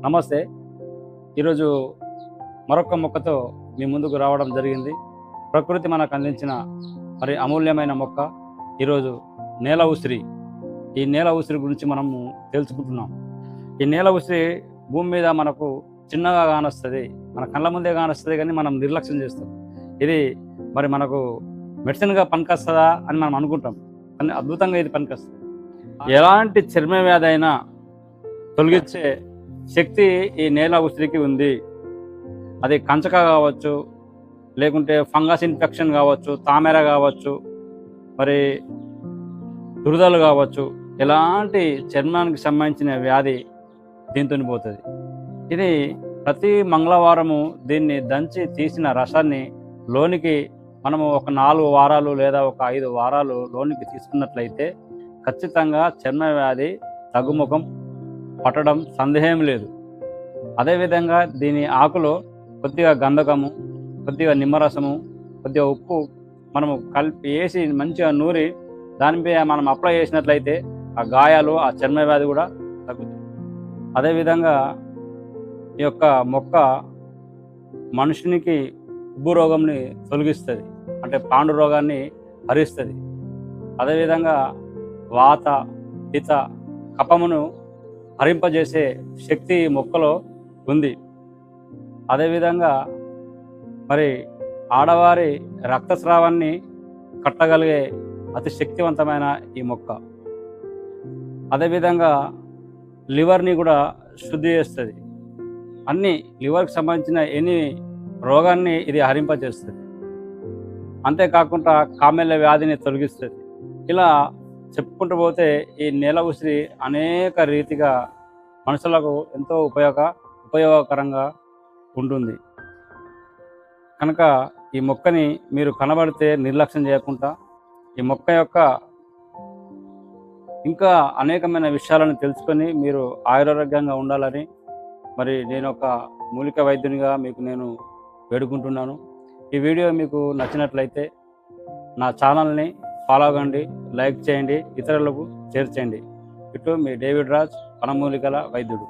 నమస్తే. ఈరోజు మరొక మొక్కతో మీ ముందుకు రావడం జరిగింది. ప్రకృతి మనకు అందించిన మరి అమూల్యమైన మొక్క ఈరోజు నేల ఉసిరి. ఈ నేల ఉసిరి గురించి మనము తెలుసుకుంటున్నాం. ఈ నేల ఉసిరి భూమి మీద మనకు చిన్నగా కానొస్తుంది, మన కళ్ళ ముందే కానొస్తుంది, కానీ మనం నిర్లక్ష్యం చేస్తాం. ఇది మరి మనకు మెడిసిన్గా పనికొస్తుందా అని మనం అనుకుంటాం, కానీ అద్భుతంగా ఇది పనికొస్తుంది. ఎలాంటి చర్మ వ్యాధి అయినా తొలగించే శక్తి ఈ నేల ఉసిరికి ఉంది. అది కంచక కావచ్చు, లేకుంటే ఫంగస్ ఇన్ఫెక్షన్ కావచ్చు, తామెర కావచ్చు, మరి దురదలు కావచ్చు, ఎలాంటి చర్మానికి సంబంధించిన వ్యాధి దీంతో పోతుంది. ఇది ప్రతి మంగళవారము దీన్ని దంచి తీసిన రసాన్ని లోనికి మనము ఒక 4 వారాలు లేదా ఒక 5 వారాలు లోనికి తీసుకున్నట్లయితే ఖచ్చితంగా చర్మ వ్యాధి తగ్గుముఖం పట్టడం సందేహం లేదు. అదేవిధంగా దీని ఆకులో కొద్దిగా గంధకము, కొద్దిగా నిమ్మరసము, కొద్దిగా ఉప్పు మనము కలిపి వేసి మంచిగా నూరి దానిపై మనం అప్లై చేసినట్లయితే ఆ గాయాలు, ఆ చర్మ వ్యాధి కూడా తగ్గుతుంది. అదేవిధంగా ఈ యొక్క మొక్క మనుషునికి ఉబ్బు రోగంని తొలగిస్తుంది, అంటే పాండు రోగాన్ని హరిస్తుంది. అదేవిధంగా వాత, పిత, కఫమును హరింపజేసే శక్తి మొక్కలో ఉంది. అదేవిధంగా మరి ఆడవారి రక్తస్రావాన్ని కట్టగలిగే అతి శక్తివంతమైన ఈ మొక్క. అదేవిధంగా లివర్ని కూడా శుద్ధి చేస్తుంది. అన్ని లివర్కి సంబంధించిన ఎన్ని రోగాన్ని ఇది హరింపజేస్తుంది. అంతేకాకుండా కామెల్ల వ్యాధిని తొలగిస్తుంది. ఇలా చెప్పుకుంటూ పోతే ఈ నేల ఉసిరి అనేక రీతిగా మనుషులకు ఎంతో ఉపయోగకరంగా ఉంటుంది. కనుక ఈ మొక్కని మీరు కనబడితే నిర్లక్ష్యం చేయకుండా ఈ మొక్క యొక్క ఇంకా అనేకమైన విషయాలను తెలుసుకొని మీరు ఆయురారోగ్యంగా ఉండాలని మరి నేను ఒక మూలిక వైద్యునిగా మీకు నేను వేడుకుంటున్నాను. ఈ వీడియో మీకు నచ్చినట్లయితే నా ఛానల్ని ఫాలో అవ్వండి, లైక్ చేయండి, ఇతరులకు షేర్ చేయండి. ఇటు మీ డేవిడ్ రాజ్, వనమూలికల వైద్యుడు.